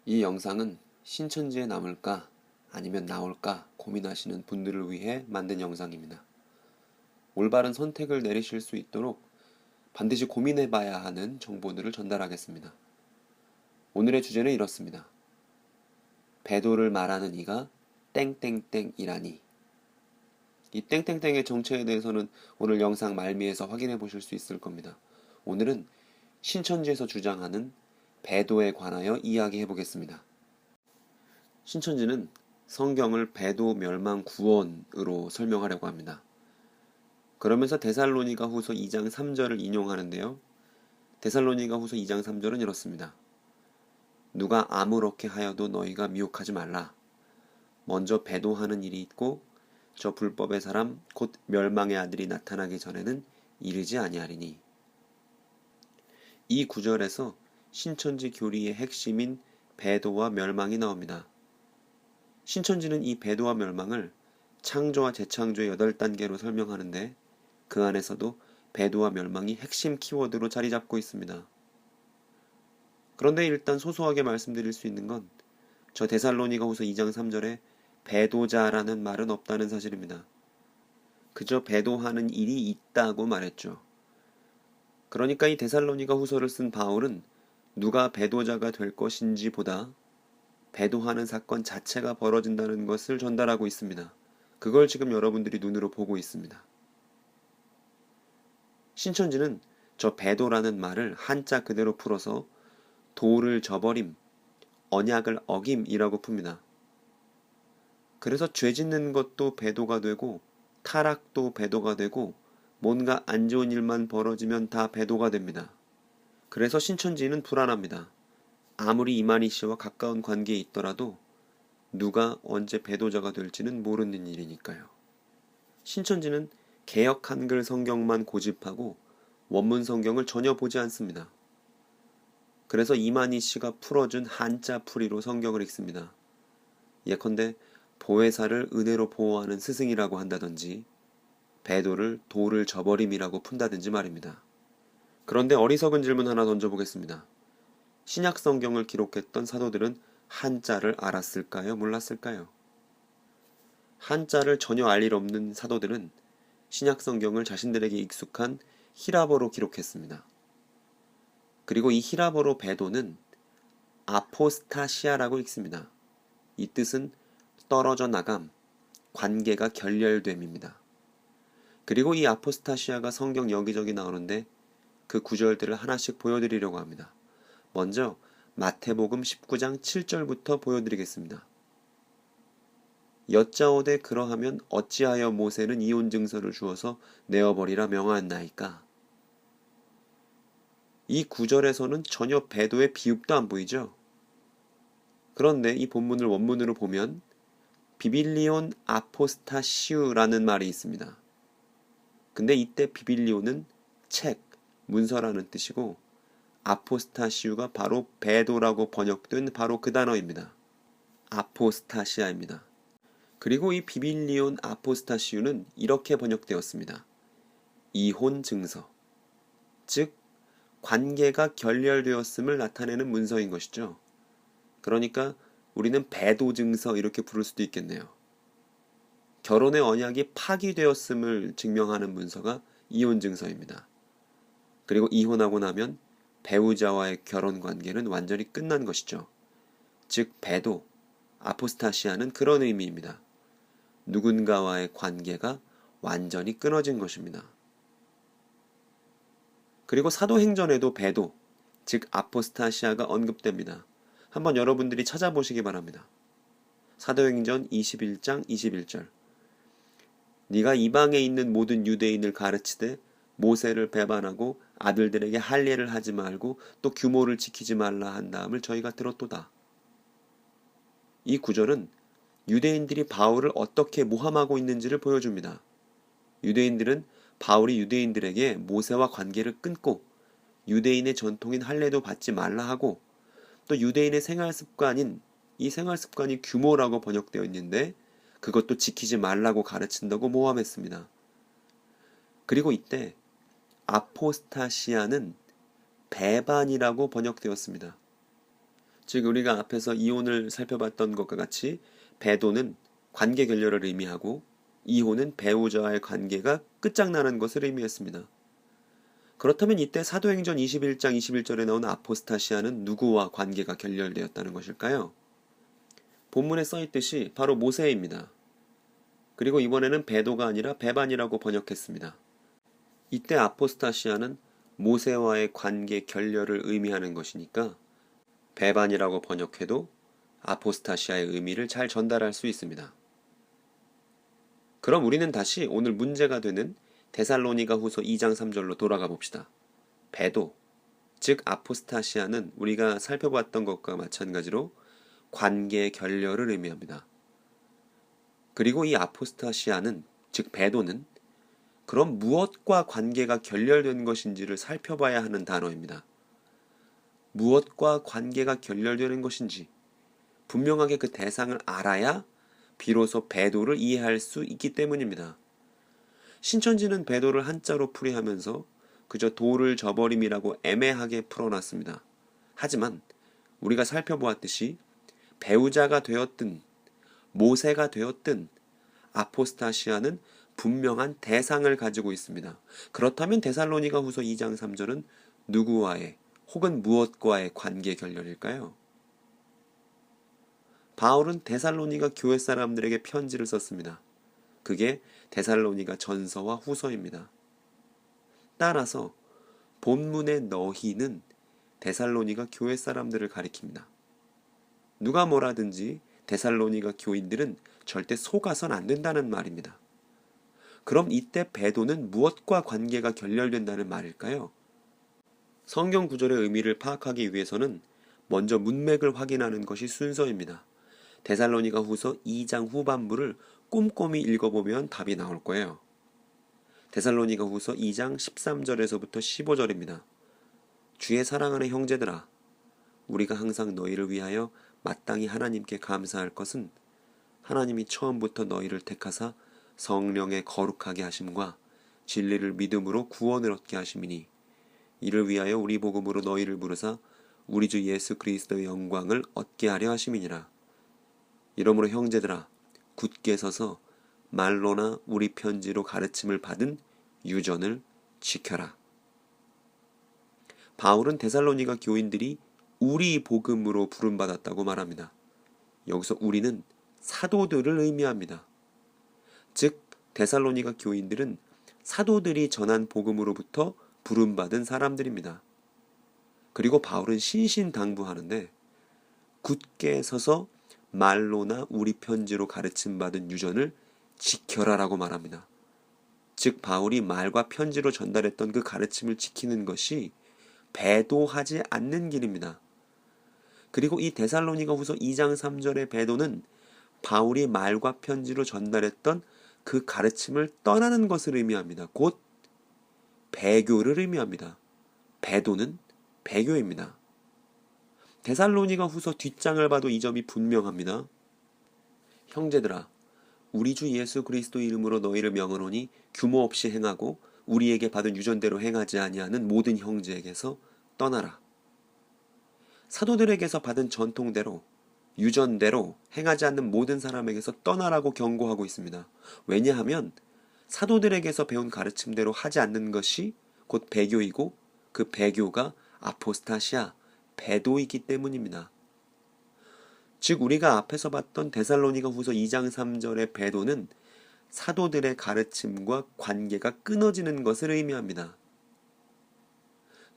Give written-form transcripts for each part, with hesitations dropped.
이 영상은 신천지에 남을까 아니면 나올까 고민하시는 분들을 위해 만든 영상입니다. 올바른 선택을 내리실 수 있도록 반드시 고민해봐야 하는 정보들을 전달하겠습니다. 오늘의 주제는 이렇습니다. 배도를 말하는 이가 땡땡땡이라니. 이 땡땡땡의 정체에 대해서는 오늘 영상 말미에서 확인해 보실 수 있을 겁니다. 오늘은 신천지에서 주장하는 배도에 관하여 이야기해 보겠습니다. 신천지는 성경을 배도 멸망 구원으로 설명하려고 합니다. 그러면서 데살로니가 후서 2장 3절을 인용하는데요. 데살로니가 후서 2장 3절은 이렇습니다. 누가 아무렇게 하여도 너희가 미혹하지 말라. 먼저 배도하는 일이 있고 저 불법의 사람 곧 멸망의 아들이 나타나기 전에는 이르지 아니하리니. 이 구절에서 신천지 교리의 핵심인 배도와 멸망이 나옵니다. 신천지는 이 배도와 멸망을 창조와 재창조의 8단계로 설명하는데 그 안에서도 배도와 멸망이 핵심 키워드로 자리 잡고 있습니다. 그런데 일단 소소하게 말씀드릴 수 있는 건 저 데살로니가 후서 2장 3절에 배도자라는 말은 없다는 사실입니다. 그저 배도하는 일이 있다고 말했죠. 그러니까 이 데살로니가 후서를 쓴 바울은 누가 배도자가 될 것인지 보다 배도하는 사건 자체가 벌어진다는 것을 전달하고 있습니다. 그걸 지금 여러분들이 눈으로 보고 있습니다. 신천지는 저 배도라는 말을 한자 그대로 풀어서 도를 저버림, 언약을 어김이라고 풉니다. 그래서 죄 짓는 것도 배도가 되고 타락도 배도가 되고 뭔가 안 좋은 일만 벌어지면 다 배도가 됩니다. 그래서 신천지는 불안합니다. 아무리 이만희 씨와 가까운 관계에 있더라도 누가 언제 배도자가 될지는 모르는 일이니까요. 신천지는 개역 한글 성경만 고집하고 원문 성경을 전혀 보지 않습니다. 그래서 이만희 씨가 풀어준 한자 풀이로 성경을 읽습니다. 예컨대 보혜사를 은혜로 보호하는 스승이라고 한다든지 배도를 도를 저버림이라고 푼다든지 말입니다. 그런데 어리석은 질문 하나 던져보겠습니다. 신약 성경을 기록했던 사도들은 한자를 알았을까요? 몰랐을까요? 한자를 전혀 알 일 없는 사도들은 신약 성경을 자신들에게 익숙한 히라버로 기록했습니다. 그리고 이 히라버로 배도는 아포스타시아라고 읽습니다. 이 뜻은 떨어져 나감, 관계가 결렬됨입니다. 그리고 이 아포스타시아가 성경 여기저기 나오는데 그 구절들을 하나씩 보여드리려고 합니다. 먼저 마태복음 19장 7절부터 보여드리겠습니다. 여짜오되 그러하면 어찌하여 모세는 이혼 증서를 주어서 내어버리라 명하였나이까. 이 구절에서는 전혀 배도의 비읍도 안 보이죠. 그런데 이 본문을 원문으로 보면 비빌리온 아포스타시우라는 말이 있습니다. 근데 이때 비빌리온은 책, 문서라는 뜻이고 아포스타시우가 바로 배도라고 번역된 바로 그 단어입니다. 아포스타시아입니다. 그리고 이 비빌리온 아포스타시우는 이렇게 번역되었습니다. 이혼 증서, 즉 관계가 결렬되었음을 나타내는 문서인 것이죠. 그러니까 우리는 배도 증서 이렇게 부를 수도 있겠네요. 결혼의 언약이 파기되었음을 증명하는 문서가 이혼 증서입니다. 그리고 이혼하고 나면 배우자와의 결혼 관계는 완전히 끝난 것이죠. 즉 배도, 아포스타시아는 그런 의미입니다. 누군가와의 관계가 완전히 끊어진 것입니다. 그리고 사도행전에도 배도, 즉 아포스타시아가 언급됩니다. 한번 여러분들이 찾아보시기 바랍니다. 사도행전 21장 21절. 네가 이방에 있는 모든 유대인을 가르치되 모세를 배반하고 아들들에게 할례를 하지 말고 또 규모를 지키지 말라 한 다음을 저희가 들었도다. 이 구절은 유대인들이 바울을 어떻게 모함하고 있는지를 보여줍니다. 유대인들은 바울이 유대인들에게 모세와 관계를 끊고 유대인의 전통인 할례도 받지 말라 하고 또 유대인의 생활습관인 이 생활습관이 규모라고 번역되어 있는데 그것도 지키지 말라고 가르친다고 모함했습니다. 그리고 이때 아포스타시아는 배반이라고 번역되었습니다. 즉 우리가 앞에서 이혼을 살펴봤던 것과 같이 배도는 관계 결렬을 의미하고 이혼은 배우자와의 관계가 끝장나는 것을 의미했습니다. 그렇다면 이때 사도행전 21장 21절에 나온 아포스타시아는 누구와 관계가 결렬되었다는 것일까요? 본문에 써있듯이 바로 모세입니다. 그리고 이번에는 배도가 아니라 배반이라고 번역했습니다. 이때 아포스타시아는 모세와의 관계 결렬을 의미하는 것이니까 배반이라고 번역해도 아포스타시아의 의미를 잘 전달할 수 있습니다. 그럼 우리는 다시 오늘 문제가 되는 데살로니가 후서 2장 3절로 돌아가 봅시다. 배도, 즉 아포스타시아는 우리가 살펴봤던 것과 마찬가지로 관계 결렬을 의미합니다. 그리고 이 아포스타시아는, 즉 배도는 그럼 무엇과 관계가 결렬된 것인지를 살펴봐야 하는 단어입니다. 무엇과 관계가 결렬되는 것인지 분명하게 그 대상을 알아야 비로소 배도를 이해할 수 있기 때문입니다. 신천지는 배도를 한자로 풀이하면서 그저 도를 저버림이라고 애매하게 풀어놨습니다. 하지만 우리가 살펴보았듯이 배우자가 되었든 모세가 되었든 아포스타시아는 분명한 대상을 가지고 있습니다. 그렇다면 데살로니가 후서 2장 3절은 누구와의 혹은 무엇과의 관계 결렬일까요? 바울은 데살로니가 교회 사람들에게 편지를 썼습니다. 그게 데살로니가 전서와 후서입니다. 따라서 본문의 너희는 데살로니가 교회 사람들을 가리킵니다. 누가 뭐라든지 데살로니가 교인들은 절대 속아선 안 된다는 말입니다. 그럼 이때 배도는 무엇과 관계가 결렬된다는 말일까요? 성경 구절의 의미를 파악하기 위해서는 먼저 문맥을 확인하는 것이 순서입니다. 데살로니가 후서 2장 후반부를 꼼꼼히 읽어보면 답이 나올 거예요. 데살로니가 후서 2장 13절에서부터 15절입니다. 주의 사랑하는 형제들아, 우리가 항상 너희를 위하여 마땅히 하나님께 감사할 것은 하나님이 처음부터 너희를 택하사 성령의 거룩하게 하심과 진리를 믿음으로 구원을 얻게 하심이니 이를 위하여 우리 복음으로 너희를 부르사 우리 주 예수 그리스도의 영광을 얻게 하려 하심이니라. 이러므로 형제들아, 굳게 서서 말로나 우리 편지로 가르침을 받은 유전을 지켜라. 바울은 데살로니가 교인들이 우리 복음으로 부름받았다고 말합니다. 여기서 우리는 사도들을 의미합니다. 즉 데살로니가 교인들은 사도들이 전한 복음으로부터 부름받은 사람들입니다. 그리고 바울은 신신당부하는데 굳게 서서 말로나 우리 편지로 가르침받은 유전을 지켜라라고 말합니다. 즉 바울이 말과 편지로 전달했던 그 가르침을 지키는 것이 배도하지 않는 길입니다. 그리고 이 데살로니가 후서 2장 3절의 배도는 바울이 말과 편지로 전달했던 그 가르침을 떠나는 것을 의미합니다. 곧 배교를 의미합니다. 배도는 배교입니다. 데살로니가 후서 뒷장을 봐도 이 점이 분명합니다. 형제들아, 우리 주 예수 그리스도 이름으로 너희를 명하노니 규모 없이 행하고 우리에게 받은 유전대로 행하지 아니하는 모든 형제에게서 떠나라. 사도들에게서 받은 전통대로 유전대로 행하지 않는 모든 사람에게서 떠나라고 경고하고 있습니다. 왜냐하면 사도들에게서 배운 가르침대로 하지 않는 것이 곧 배교이고 그 배교가 아포스타시아, 배도이기 때문입니다. 즉 우리가 앞에서 봤던 데살로니가 후서 2장 3절의 배도는 사도들의 가르침과 관계가 끊어지는 것을 의미합니다.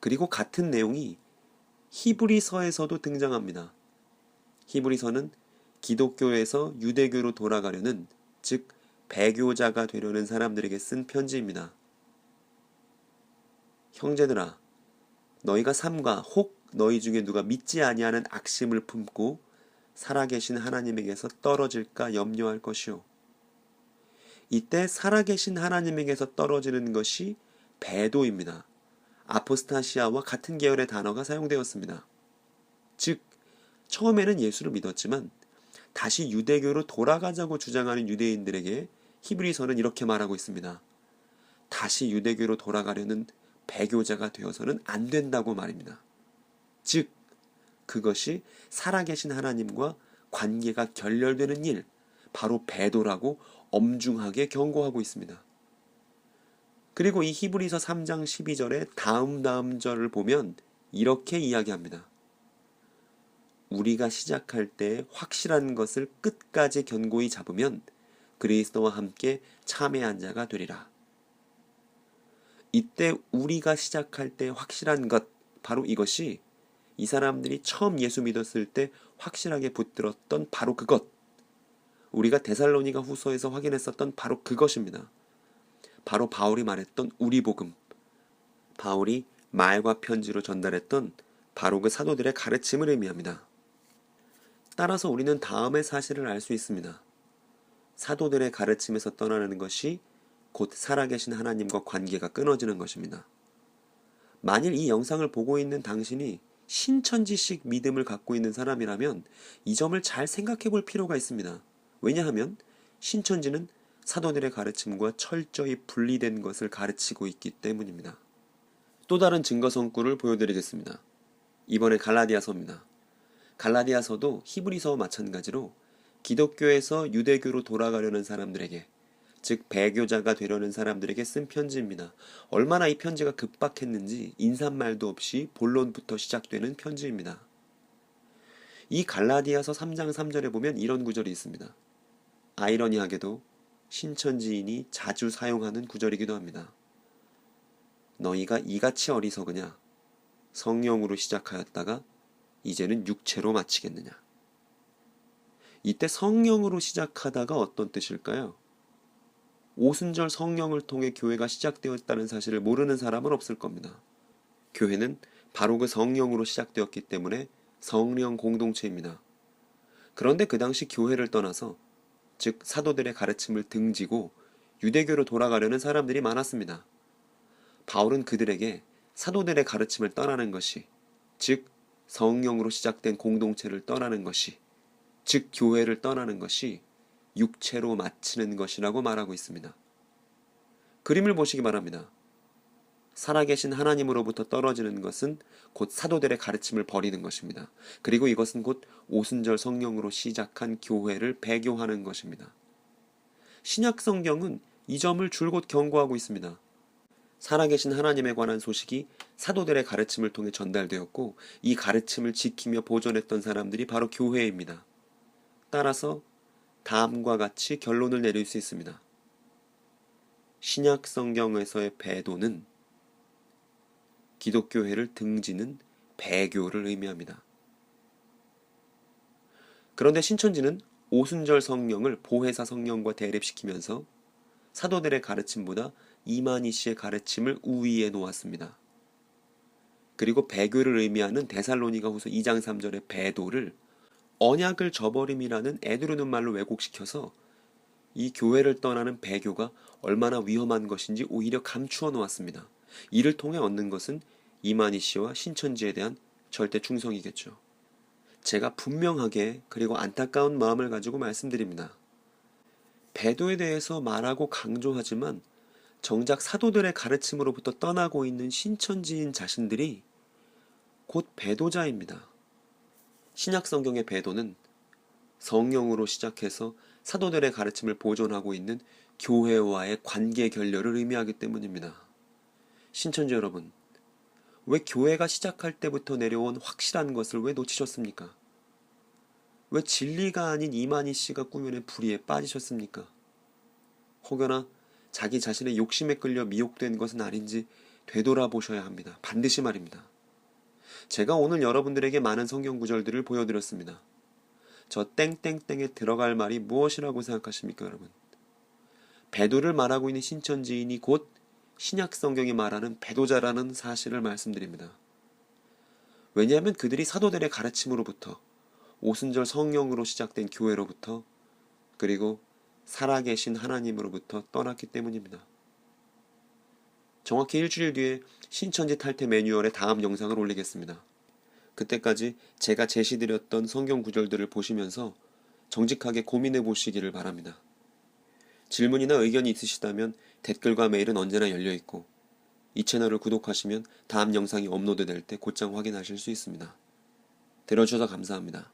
그리고 같은 내용이 히브리서에서도 등장합니다. 히브리서는 기독교에서 유대교로 돌아가려는, 즉 배교자가 되려는 사람들에게 쓴 편지입니다. 형제들아, 너희가 삼가 혹 너희 중에 누가 믿지 아니하는 악심을 품고 살아계신 하나님에게서 떨어질까 염려할 것이요. 이때 살아계신 하나님에게서 떨어지는 것이 배도입니다. 아포스타시아와 같은 계열의 단어가 사용되었습니다. 즉 처음에는 예수를 믿었지만 다시 유대교로 돌아가자고 주장하는 유대인들에게 히브리서는 이렇게 말하고 있습니다. 다시 유대교로 돌아가려는 배교자가 되어서는 안 된다고 말입니다. 즉 그것이 살아계신 하나님과 관계가 결렬되는 일, 바로 배도라고 엄중하게 경고하고 있습니다. 그리고 이 히브리서 3장 12절의 다음 절을 보면 이렇게 이야기합니다. 우리가 시작할 때 확실한 것을 끝까지 견고히 잡으면 그리스도와 함께 참회한 자가 되리라. 이때 우리가 시작할 때 확실한 것, 바로 이것이 이 사람들이 처음 예수 믿었을 때 확실하게 붙들었던 바로 그것, 우리가 데살로니가 후서에서 확인했었던 바로 그것입니다. 바로 바울이 말했던 우리 복음, 바울이 말과 편지로 전달했던 바로 그 사도들의 가르침을 의미합니다. 따라서 우리는 다음의 사실을 알 수 있습니다. 사도들의 가르침에서 떠나는 것이 곧 살아계신 하나님과 관계가 끊어지는 것입니다. 만일 이 영상을 보고 있는 당신이 신천지식 믿음을 갖고 있는 사람이라면 이 점을 잘 생각해 볼 필요가 있습니다. 왜냐하면 신천지는 사도들의 가르침과 철저히 분리된 것을 가르치고 있기 때문입니다. 또 다른 증거 성구를 보여드리겠습니다. 이번에 갈라디아서입니다. 갈라디아서도 히브리서와 마찬가지로 기독교에서 유대교로 돌아가려는 사람들에게, 즉 배교자가 되려는 사람들에게 쓴 편지입니다. 얼마나 이 편지가 급박했는지 인사말도 없이 본론부터 시작되는 편지입니다. 이 갈라디아서 3장 3절에 보면 이런 구절이 있습니다. 아이러니하게도 신천지인이 자주 사용하는 구절이기도 합니다. 너희가 이같이 어리석으냐? 성령으로 시작하였다가 이제는 육체로 마치겠느냐? 이때 성령으로 시작하다가 어떤 뜻일까요? 오순절 성령을 통해 교회가 시작되었다는 사실을 모르는 사람은 없을 겁니다. 교회는 바로 그 성령으로 시작되었기 때문에 성령 공동체입니다. 그런데 그 당시 교회를 떠나서, 즉 사도들의 가르침을 등지고 유대교로 돌아가려는 사람들이 많았습니다. 바울은 그들에게 사도들의 가르침을 떠나는 것이, 즉 성령으로 시작된 공동체를 떠나는 것이, 즉 교회를 떠나는 것이 육체로 마치는 것이라고 말하고 있습니다. 그림을 보시기 바랍니다. 살아계신 하나님으로부터 떨어지는 것은 곧 사도들의 가르침을 버리는 것입니다. 그리고 이것은 곧 오순절 성령으로 시작한 교회를 배교하는 것입니다. 신약 성경은 이 점을 줄곧 경고하고 있습니다. 살아계신 하나님에 관한 소식이 사도들의 가르침을 통해 전달되었고 이 가르침을 지키며 보존했던 사람들이 바로 교회입니다. 따라서 다음과 같이 결론을 내릴 수 있습니다. 신약 성경에서의 배도는 기독교회를 등지는 배교를 의미합니다. 그런데 신천지는 오순절 성령을 보혜사 성령과 대립시키면서 사도들의 가르침보다 이만희 씨의 가르침을 우위에 놓았습니다. 그리고 배교를 의미하는 데살로니가 후서 2장 3절의 배도를 언약을 저버림이라는 애들르는 말로 왜곡시켜서 이 교회를 떠나는 배교가 얼마나 위험한 것인지 오히려 감추어 놓았습니다. 이를 통해 얻는 것은 이만희 씨와 신천지에 대한 절대 충성이겠죠. 제가 분명하게 그리고 안타까운 마음을 가지고 말씀드립니다. 배도에 대해서 말하고 강조하지만 정작 사도들의 가르침으로부터 떠나고 있는 신천지인 자신들이 곧 배도자입니다. 신약 성경의 배도는 성령으로 시작해서 사도들의 가르침을 보존하고 있는 교회와의 관계 결렬을 의미하기 때문입니다. 신천지 여러분, 왜 교회가 시작할 때부터 내려온 확실한 것을 왜 놓치셨습니까? 왜 진리가 아닌 이만희 씨가 꾸며낸 불의에 빠지셨습니까? 혹여나 자기 자신의 욕심에 끌려 미혹된 것은 아닌지 되돌아보셔야 합니다. 반드시 말입니다. 제가 오늘 여러분들에게 많은 성경 구절들을 보여드렸습니다. 저 땡땡땡에 들어갈 말이 무엇이라고 생각하십니까, 여러분? 배도를 말하고 있는 신천지인이 곧 신약 성경이 말하는 배도자라는 사실을 말씀드립니다. 왜냐하면 그들이 사도들의 가르침으로부터, 오순절 성령으로 시작된 교회로부터, 그리고 살아계신 하나님으로부터 떠났기 때문입니다. 정확히 일주일 뒤에 신천지 탈퇴 매뉴얼의 다음 영상을 올리겠습니다. 그때까지 제가 제시드렸던 성경 구절들을 보시면서 정직하게 고민해 보시기를 바랍니다. 질문이나 의견이 있으시다면 댓글과 메일은 언제나 열려있고 이 채널을 구독하시면 다음 영상이 업로드될 때 곧장 확인하실 수 있습니다. 들어주셔서 감사합니다.